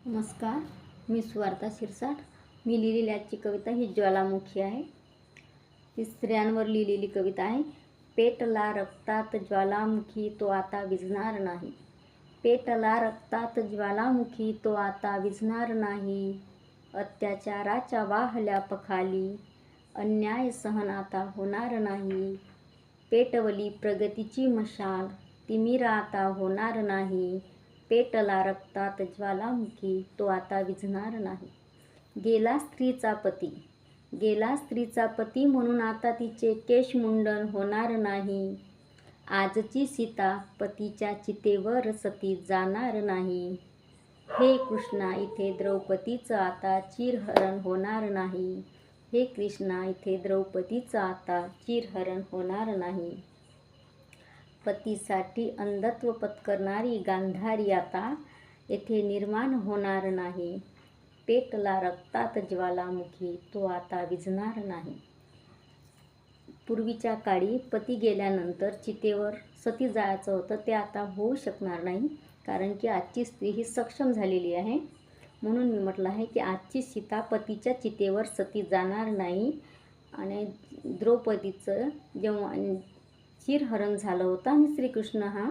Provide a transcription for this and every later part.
नमस्कार, मी सुवार्ता शिरसाट. मी लिहिलेली आजची कविता ही ज्वालामुखी आहे. ही स्त्रियांवर लिहिलेली कविता आहे. पेटला रक्तात ज्वालामुखी, तो आता विझणार नाही. पेटला रक्तात ज्वालामुखी, तो आता विझणार नाही. अत्याचाराच्या वाहल्या पखाली, अन्याय सहन आता होणार नाही. पेटवली प्रगतीची मशाल, तिमिर आता होणार नाही. पेटला रक्तात ज्वालामुखी, तो आता विझणार नाही. गेला स्त्रीचा पती म्हणून आता तिचे केशमुंडन होणार नाही. आजची सीता पतीच्या चितेवर सती जाणार नाही. हे कृष्णा, इथे द्रौपदीचं आता चिरहरण होणार नाही. हे कृष्णा, इथे द्रौपदीचं आता चिरहरण होणार नाही. पतीसाठी अंधत्व पत्करणारी गांधारी आता येथे निर्माण होणार नाही. पेटला रक्तात ज्वालामुखी, तो आता विझणार नाही. पूर्वीच्या काळी पती गेल्यानंतर चितेवर सती जायचं होतं, ते आता होऊ शकणार नाही. कारण की आजची स्त्री ही सक्षम झालेली आहे. म्हणून मी म्हटलं आहे की आजची सीता पतीच्या चितेवर सती जाणार नाही. आणि द्रौपदीचं जेव्हा चिरहरण झालं होतं आणि श्रीकृष्ण हा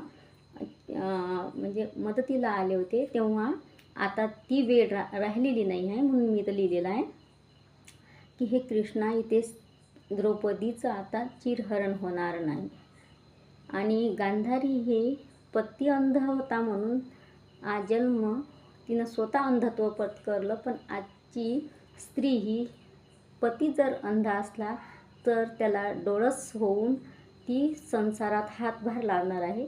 म्हणजे मदतीला आले होते, तेव्हा आता ती वेळ राहिलेली नाही आहे. म्हणून मी इथं लिहिलेलं आहे की हे कृष्णा, इथे द्रौपदीचं आता चिरहरण होणार नाही. आणि गांधारी हे पती अंध होता म्हणून आजन्म तिनं स्वतः अंधत्व पत्करलं. पण आजची स्त्री ही पती जर अंध असला तर त्याला डोळस होऊन ती संसारात हातभार लावणार आहे.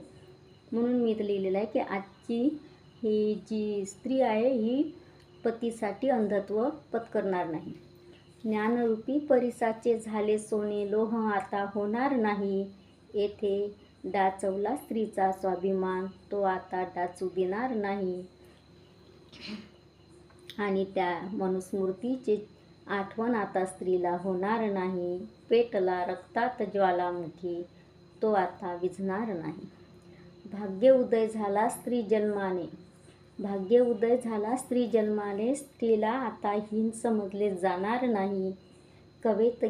म्हणून मी इथं लिहिलेलं आहे की आजची ही जी स्त्री आहे ही पतीसाठी अंधत्व पत्करणार नाही. ज्ञानरूपी परिसाचे झाले सोने, लोह आता होणार नाही. येथे डाचवला स्त्रीचा स्वाभिमान, तो आता डाचू देणार नाही. आणि त्या मनुस्मृतीची आठवण आता स्त्रीला होणार नाही. पेटला रक्तात ज्वालामुखी, तो आता विझणार नाही. भाग्य उदय झाला स्त्री जन्माने, स्त्रीला आता हीन समजले जाणार नाही. कवेत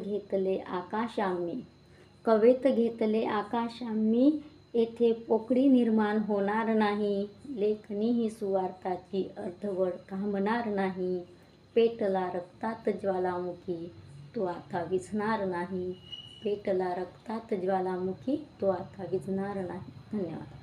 घेतले आकाशाम्ही, येथे पोकळी निर्माण होणार नाही. लेखणी ही सुवार्ताची अर्धवट थांबणार नाही. पेटला रक्तात ज्वालामुखी, तो आता विझणार नाही. पेटला रक्तात ज्वालामुखी, तो आता विझणार नाही. धन्यवाद.